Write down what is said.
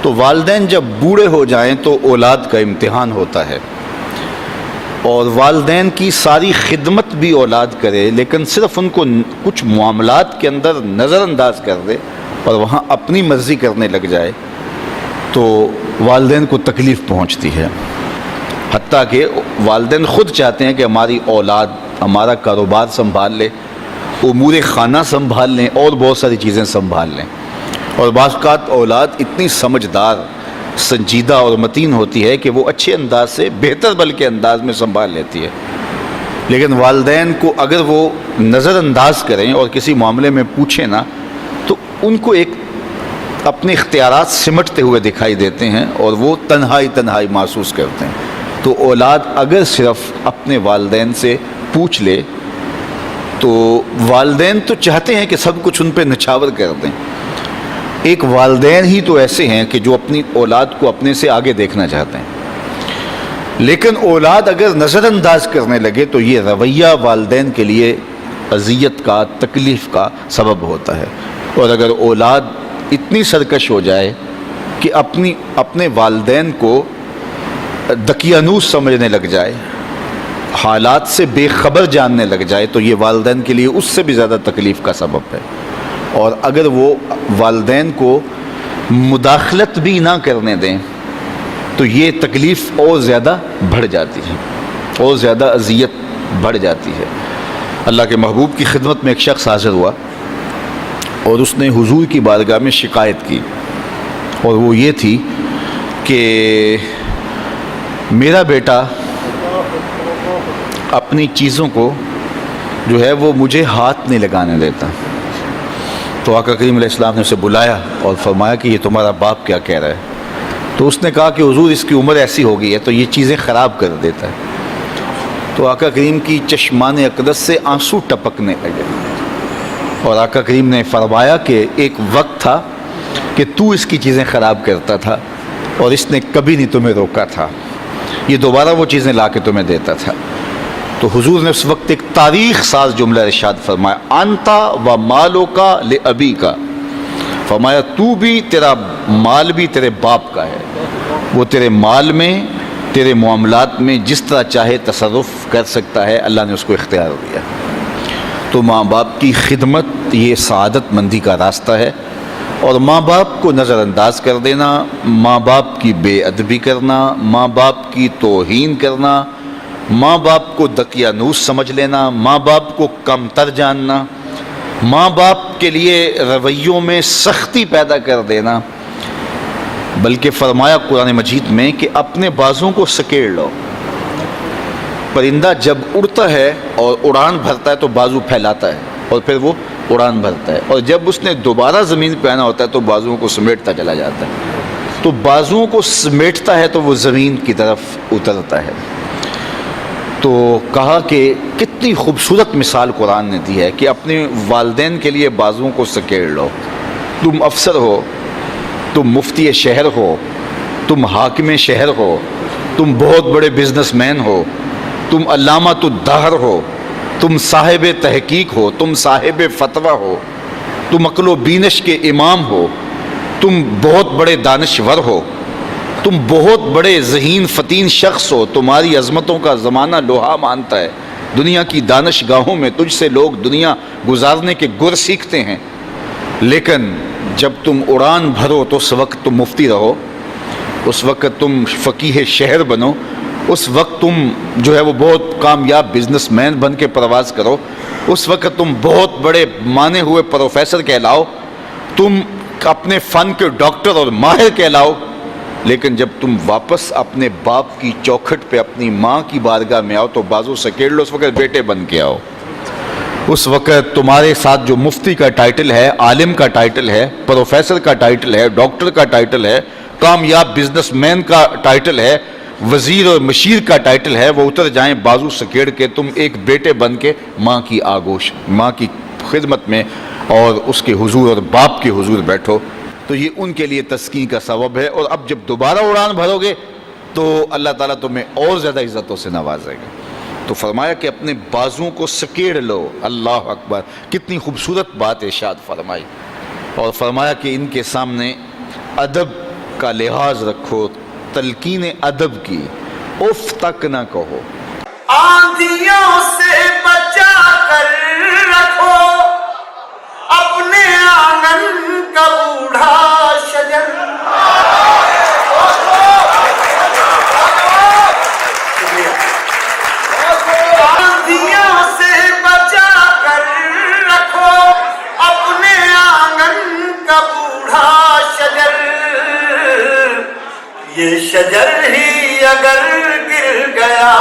تو والدین جب بوڑھے ہو جائیں تو اولاد کا امتحان ہوتا ہے، اور والدین کی ساری خدمت بھی اولاد کرے لیکن صرف ان کو کچھ معاملات کے اندر نظر انداز کر دے اور وہاں اپنی مرضی کرنے لگ جائے تو والدین کو تکلیف پہنچتی ہے۔ حتیٰ کہ والدین خود چاہتے ہیں کہ ہماری اولاد ہمارا کاروبار سنبھال لے، امور خانہ سنبھال لیں اور بہت ساری چیزیں سنبھال لیں، اور بعض اوقات اولاد اتنی سمجھدار، سنجیدہ اور متین ہوتی ہے کہ وہ اچھے انداز سے، بہتر بلکہ انداز میں سنبھال لیتی ہے، لیکن والدین کو اگر وہ نظر انداز کریں اور کسی معاملے میں پوچھیں نا تو ان کو ایک اپنے اختیارات سمٹتے ہوئے دکھائی دیتے ہیں اور وہ تنہائی محسوس کرتے ہیں۔ تو اولاد اگر صرف اپنے والدین سے پوچھ لے تو والدین تو چاہتے ہیں کہ سب کچھ ان پہ نچھاور کر دیں۔ ایک والدین ہی تو ایسے ہیں کہ جو اپنی اولاد کو اپنے سے آگے دیکھنا چاہتے ہیں، لیکن اولاد اگر نظر انداز کرنے لگے تو یہ رویہ والدین کے لیے اذیت کا، تکلیف کا سبب ہوتا ہے۔ اور اگر اولاد اتنی سرکش ہو جائے کہ اپنے والدین کو دقیانوس سمجھنے لگ جائے، حالات سے بے خبر جاننے لگ جائے، تو یہ والدین کے لیے اس سے بھی زیادہ تکلیف کا سبب ہے۔ اور اگر وہ والدین کو مداخلت بھی نہ کرنے دیں تو یہ تکلیف اور زیادہ بڑھ جاتی ہے، اور زیادہ اذیت بڑھ جاتی ہے۔ اللہ کے محبوب کی خدمت میں ایک شخص حاضر ہوا اور اس نے حضور کی بارگاہ میں شکایت کی، اور وہ یہ تھی کہ میرا بیٹا اپنی چیزوں کو جو ہے وہ مجھے ہاتھ نہیں لگانے دیتا۔ تو آقا کریم علیہ السلام نے اسے بلایا اور فرمایا کہ یہ تمہارا باپ کیا کہہ رہا ہے؟ تو اس نے کہا کہ حضور اس کی عمر ایسی ہو گئی ہے تو یہ چیزیں خراب کر دیتا ہے۔ تو آقا کریم کی چشمان اقدس سے آنسو ٹپکنے لگے، اور آقا کریم نے فرمایا کہ ایک وقت تھا کہ تو اس کی چیزیں خراب کرتا تھا اور اس نے کبھی نہیں تمہیں روکا تھا، یہ دوبارہ وہ چیزیں لا کے تمہیں دیتا تھا۔ تو حضور نے اس وقت ایک تاریخ ساز جملہ ارشاد فرمایا، انتا و مالو کا لابی کا، فرمایا تو بھی، تیرا مال بھی تیرے باپ کا ہے، وہ تیرے مال میں، تیرے معاملات میں جس طرح چاہے تصرف کر سکتا ہے، اللہ نے اس کو اختیار دیا۔ تو ماں باپ کی خدمت یہ سعادت مندی کا راستہ ہے، اور ماں باپ کو نظر انداز کر دینا، ماں باپ کی بے ادبی کرنا، ماں باپ کی توہین کرنا، ماں باپ کو دقیانوس سمجھ لینا، ماں باپ کو کمتر جاننا، ماں باپ کے لیے رویوں میں سختی پیدا کر دینا، بلکہ فرمایا قرآن مجید میں کہ اپنے بازوں کو سکیڑ لو۔ پرندہ جب اڑتا ہے اور اڑان بھرتا ہے تو بازو پھیلاتا ہے اور پھر وہ اڑان بھرتا ہے، اور جب اس نے دوبارہ زمین پہ آنا ہوتا ہے تو بازوؤں کو سمیٹتا چلا جاتا ہے۔ تو بازوؤں کو سمیٹتا ہے تو وہ زمین کی طرف اترتا ہے۔ تو کہا کہ کتنی خوبصورت مثال قرآن نے دی ہے کہ اپنے والدین کے لیے بازوؤں کو سکیڑ لو۔ تم افسر ہو، تم مفتی شہر ہو، تم حاکم شہر ہو، تم بہت بڑے بزنس مین ہو، تم علامۃ الدہر ہو، تم صاحب تحقیق ہو، تم صاحب فتویٰ ہو، تم عقل و بینش کے امام ہو، تم بہت بڑے دانشور ہو، تم بہت بڑے ذہین فتین شخص ہو، تمہاری عظمتوں کا زمانہ لوہا مانتا ہے، دنیا کی دانش گاہوں میں تجھ سے لوگ دنیا گزارنے کے گر سیکھتے ہیں، لیکن جب تم اڑان بھرو تو اس وقت تم مفتی رہو، اس وقت تم فقیہ شہر بنو، اس وقت تم جو ہے وہ بہت کامیاب بزنس مین بن کے پرواز کرو، اس وقت تم بہت بڑے مانے ہوئے پروفیسر کہلاؤ، تم اپنے فن کے ڈاکٹر اور ماہر کہلاؤ، لیکن جب تم واپس اپنے باپ کی چوکھٹ پہ اپنی ماں کی بارگاہ میں آؤ تو بازو سکیڑ لو، اس وقت بیٹے بن کے آؤ۔ اس وقت تمہارے ساتھ جو مفتی کا ٹائٹل ہے، عالم کا ٹائٹل ہے، پروفیسر کا ٹائٹل ہے، ڈاکٹر کا ٹائٹل ہے، کامیاب بزنس مین کا ٹائٹل ہے، وزیر اور مشیر کا ٹائٹل ہے، وہ اتر جائیں بازو سکیڑ کے، تم ایک بیٹے بن کے ماں کی آگوش، ماں کی خدمت میں اور اس کے حضور اور باپ کے حضور بیٹھو، تو یہ ان کے لیے تسکین کا سبب ہے۔ اور اب جب دوبارہ اڑان بھرو گے تو اللہ تعالیٰ تمہیں اور زیادہ عزتوں سے نوازے گا۔ تو فرمایا کہ اپنے بازوؤں کو سکیڑ لو۔ اللہ اکبر، کتنی خوبصورت بات ارشاد فرمائی، اور فرمایا کہ ان کے سامنے ادب کا لحاظ رکھو، تلقین ادب کی، اف تک نہ کہو۔ آندھیوں سے بچا کر رکھو اپنے آنگن کا بوڑھا شجر۔ آندھیوں سے بچا کر رکھو اپنے آنگن کا بوڑھا شجر، یہ شجر ہی اگر گر گیا